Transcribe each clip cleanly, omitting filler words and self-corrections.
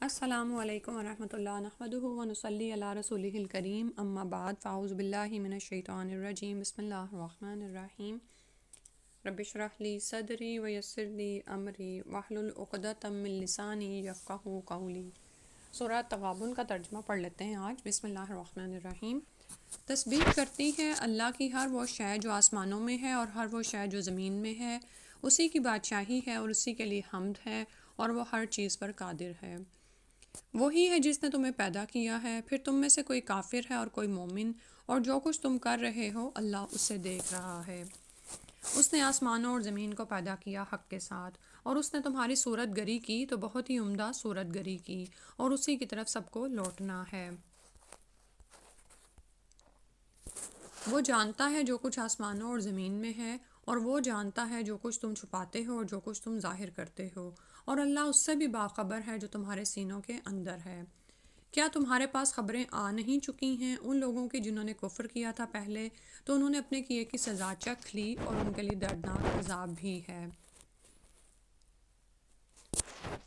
السلام علیکم ورحمۃ اللہ نحمدہ ونصلی علی رسولہ الکریم اما بعد فاعوذ باللہ من الشیطان الرجیم بسم اللہ الرحمن الرحیم رب اشرح لی صدری ویسر لی امری واحلل عقدۃ من لسانی یفقہوا قولی۔ سورہ تغابن کا ترجمہ پڑھ لیتے ہیں آج۔ بسم اللہ الرحمن الرحیم۔ تسبیح کرتی ہے اللہ کی ہر وہ شے جو آسمانوں میں ہے اور ہر وہ شے جو زمین میں ہے، اسی کی بادشاہی ہے اور اسی کے لیے حمد ہے اور وہ ہر چیز پر قادر ہے۔ وہی ہے جس نے تمہیں پیدا کیا ہے، پھر تم میں سے کوئی کافر ہے اور کوئی مومن، اور جو کچھ تم کر رہے ہو اللہ اسے دیکھ رہا ہے۔ اس نے آسمانوں اور زمین کو پیدا کیا حق کے ساتھ، اور اس نے تمہاری صورت گری کی تو بہت ہی عمدہ صورت گری کی، اور اسی کی طرف سب کو لوٹنا ہے۔ وہ جانتا ہے جو کچھ آسمانوں اور زمین میں ہے، اور وہ جانتا ہے جو کچھ تم چھپاتے ہو اور جو کچھ تم ظاہر کرتے ہو، اور اللہ اس سے بھی باخبر ہے جو تمہارے سینوں کے اندر ہے۔ کیا تمہارے پاس خبریں آ نہیں چکی ہیں ان لوگوں کی جنہوں نے کفر کیا تھا پہلے، تو انہوں نے اپنے کیے کی سزا چکھ لی اور ان کے لیے دردناک عذاب بھی ہے۔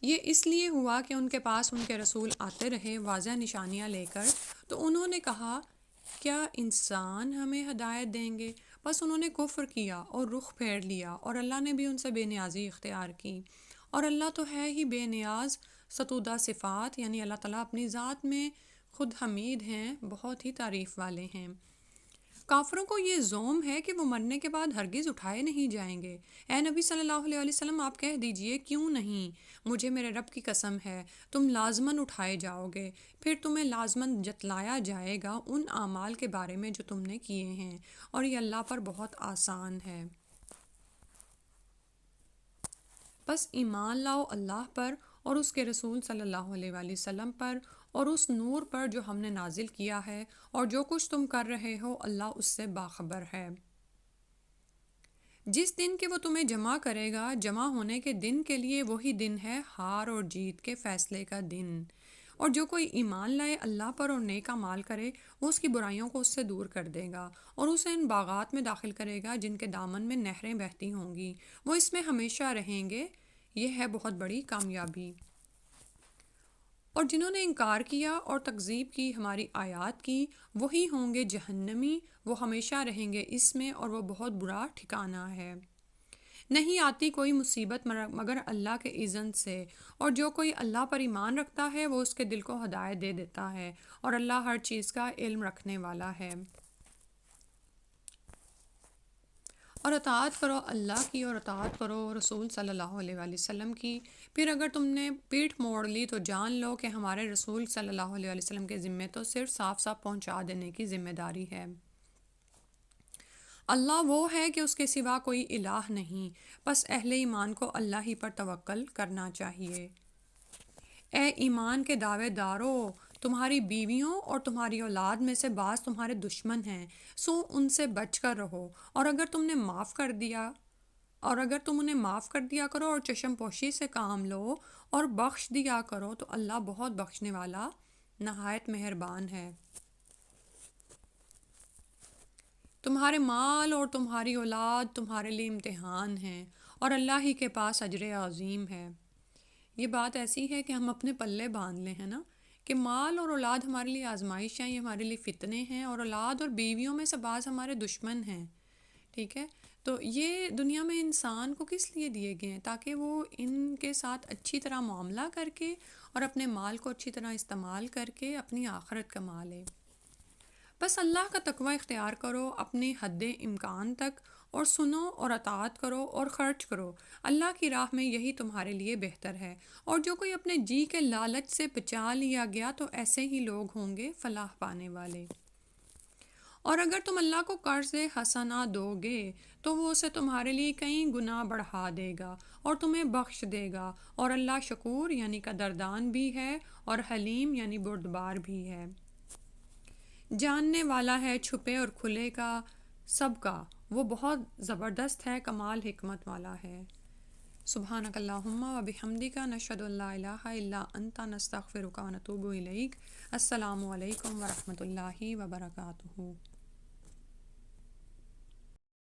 یہ اس لیے ہوا کہ ان کے پاس ان کے رسول آتے رہے واضح نشانیاں لے کر، تو انہوں نے کہا کیا انسان ہمیں ہدایت دیں گے؟ بس انہوں نے کفر کیا اور رخ پھیر لیا، اور اللہ نے بھی ان سے بے نیازی اختیار کی، اور اللہ تو ہے ہی بے نیاز ستودہ صفات، یعنی اللہ تعالیٰ اپنی ذات میں خود حمید ہیں، بہت ہی تعریف والے ہیں۔ کافروں کو یہ زوم ہے کہ وہ مرنے کے بعد ہرگز اٹھائے نہیں جائیں گے۔ اے نبی صلی اللہ علیہ وسلم آپ کہہ دیجئے کیوں نہیں، مجھے میرے رب کی قسم ہے تم لازماً اٹھائے جاؤ گے، پھر تمہیں لازماً جتلایا جائے گا ان اعمال کے بارے میں جو تم نے کیے ہیں، اور یہ اللہ پر بہت آسان ہے۔ بس ایمان لاؤ اللہ پر اور اس کے رسول صلی اللہ علیہ وآلہ وسلم پر اور اس نور پر جو ہم نے نازل کیا ہے، اور جو کچھ تم کر رہے ہو اللہ اس سے باخبر ہے۔ جس دن کہ وہ تمہیں جمع کرے گا، جمع ہونے کے دن کے لیے وہی دن ہے ہار اور جیت کے فیصلے کا دن، اور جو کوئی ایمان لائے اللہ پر اور نیک اعمال کرے وہ اس کی برائیوں کو اس سے دور کر دے گا، اور اسے ان باغات میں داخل کرے گا جن کے دامن میں نہریں بہتی ہوں گی، وہ اس میں ہمیشہ رہیں گے، یہ ہے بہت بڑی کامیابی۔ اور جنہوں نے انکار کیا اور تکذیب کی ہماری آیات کی، وہی ہوں گے جہنمی، وہ ہمیشہ رہیں گے اس میں، اور وہ بہت برا ٹھکانہ ہے۔ نہیں آتی کوئی مصیبت مگر اللہ کے اذن سے، اور جو کوئی اللہ پر ایمان رکھتا ہے وہ اس کے دل کو ہدایت دے دیتا ہے، اور اللہ ہر چیز کا علم رکھنے والا ہے۔ اور اطاعت کرو اللہ کی اور اطاعت کرو رسول صلی اللہ علیہ وآلہ وسلم کی، پھر اگر تم نے پیٹھ موڑ لی تو جان لو کہ ہمارے رسول صلی اللہ علیہ وآلہ وسلم کے ذمے تو صرف صاف صاف پہنچا دینے کی ذمہ داری ہے۔ اللہ وہ ہے کہ اس کے سوا کوئی الہ نہیں، بس اہل ایمان کو اللہ ہی پر توکل کرنا چاہیے۔ اے ایمان کے دعوے دارو، تمہاری بیویوں اور تمہاری اولاد میں سے بعض تمہارے دشمن ہیں، سو ان سے بچ کر رہو، اور اگر تم انہیں معاف کر دیا کرو اور چشم پوشی سے کام لو اور بخش دیا کرو تو اللہ بہت بخشنے والا نہایت مہربان ہے۔ تمہارے مال اور تمہاری اولاد تمہارے لیے امتحان ہیں، اور اللہ ہی کے پاس اجر عظیم ہے۔ یہ بات ایسی ہے کہ ہم اپنے پلے باندھ لیں، ہے نا، کہ مال اور اولاد ہمارے لیے آزمائش ہیں، یہ ہمارے لیے فتنے ہیں، اور اولاد اور بیویوں میں سے بعض ہمارے دشمن ہیں، ٹھیک ہے۔ تو یہ دنیا میں انسان کو کس لیے دیے گئے ہیں؟ تاکہ وہ ان کے ساتھ اچھی طرح معاملہ کر کے اور اپنے مال کو اچھی طرح استعمال کر کے اپنی آخرت کما لے۔ بس اللہ کا تقوی اختیار کرو اپنی حد امکان تک، اور سنو اور اطاعت کرو اور خرچ کرو، اللہ کی راہ میں یہی تمہارے لیے بہتر ہے۔ اور جو کوئی اپنے جی کے لالچ سے بچا لیا گیا تو ایسے ہی لوگ ہوں گے فلاح پانے والے۔ اور اگر تم اللہ کو قرض حسنہ دو گے تو وہ اسے تمہارے لیے کئی گنا بڑھا دے گا اور تمہیں بخش دے گا، اور اللہ شکور یعنی قدردان بھی ہے، اور حلیم یعنی بردبار بھی ہے۔ جاننے والا ہے چھپے اور کھلے کا سب کا، وہ بہت زبردست ہے، کمال حکمت والا ہے۔ سبحانک اللہم و بحمدک نشہد ان لا الہ الا انت نستغفرک و نتوب الیک۔ السلام علیکم ورحمۃ اللہ وبرکاتہ۔